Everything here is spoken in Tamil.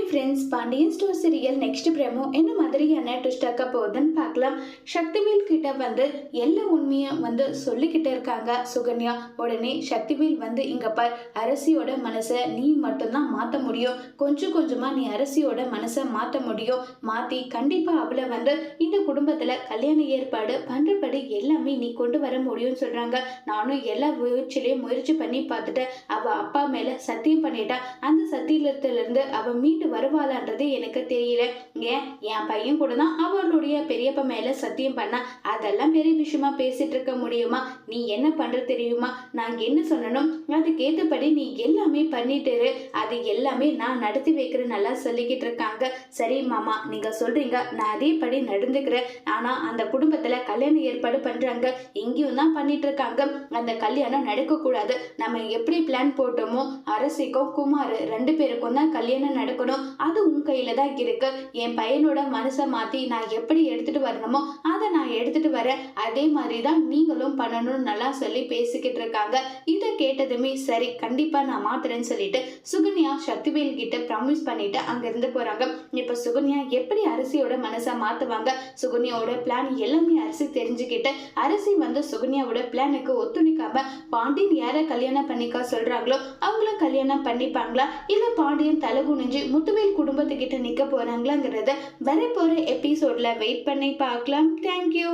Friends, Pandian store serial next promo என்ன மாதிரியான ட்விஸ்ட் ஆக்க போகுதுன்னு பார்க்கலாம். சக்திவேல் கிட்ட எல்லா உண்மையும் சொல்லிக்கிட்டே இருக்காங்க சுகன்யா. உடனே சக்திவேல் இங்க பார், அரசியோட மனசை நீ மட்டும்தான் மாற்ற முடியும். கொஞ்சம் கொஞ்சமா நீ அரசியோட மனசை மாற்ற முடியும். மாத்தி கண்டிப்பா அவளை இந்த குடும்பத்துல கல்யாண ஏற்பாடு பண்றபடி எல்லாமே நீ கொண்டு வர முடியும்னு சொல்றாங்க. நானும் எல்லா முயற்சியிலையும் முயற்சி பண்ணி பார்த்துட்டேன். அவ அப்பா மேல சத்தியம் பண்ணிட்டா. அந்த சத்தியத்துல இருந்து அவ மீண்டு வருவாளான்றது எனக்கு தெரியல. ஏன் என் பையன் கூட தான் அவளுடைய பெரியப்பா மேல சத்தியம் பண்ணா. அதெல்லாம் பெரிய விஷயமா பேசிட்டு இருக்க முடியுமா? நீ என்ன பண்ற தெரியுமா? நான் என்ன சொல்லணும் அதுக்கேற்றபடி நீ எல்லாமே பண்ணிட்டு இரு. அது எல்லாமே நான் நடத்தி வைக்கிறேன் நல்லா சொல்லிக்கிட்டு இருக்காங்க. சரி மாமா, நீங்க சொல்றீங்க, நான் அதேபடி நடந்துக்கிறேன். ஆனா அந்த குடும்பத்துல கல்யாணம் ஏற்பாடு பண்றாங்க, எங்கேயும் தான் பண்ணிட்டு இருக்காங்க. அந்த கல்யாணம் நடக்க கூடாது. நம்ம எப்படி பிளான் போட்டோமோ அரசிக்கும் குமார் ரெண்டு பேருக்கும் தான் கல்யாணம் நடக்கணும். அது உன் கையில தான் இருக்கு. என் பையனோட மனசை மாத்தி நான் எப்படி எடுத்துட்டு வரணுமோ அதை நான் எடுத்துட்டு வரேன். அதே மாதிரிதான் நீங்களும் பண்ணணும்னு நல்லா சொல்லி பேசிக்கிட்டு இருக்காங்க. இதை கேட்டதுமே சரி, கண்டிப்பா நான் மாத்துறேன்னு சொல்லிட்டு சுகன்யா சக்திவேல் கிட்ட ப்ராமிஸ் பண்ணிட்டு அங்க இருந்து போறாங்க. இப்ப சுகன்யா எப்படி அரசியோட மனசை மாத்துவாங்க? சுகன்யாவோட பிளான் எல்லாமே அரசி தெரிஞ்சுக்கிட்டு அரசி சுகன்யாவோட பிளானுக்கு ஒத்துழைக்காம பாண்டியன் யாரை கல்யாணம் பண்ணிக்க சொல்றாங்களோ அவங்கள கல்யாணம் பண்ணிப்பாங்களா, இல்ல பாண்டியன் தலை குனிஞ்சு முத்துவேல் குடும்பத்துக்கிட்ட நிக்க போறாங்களாங்கிறத வரப்போற எபிசோட்ல வெயிட் பண்ணி பார்க்கலாம். தேங்க்யூ.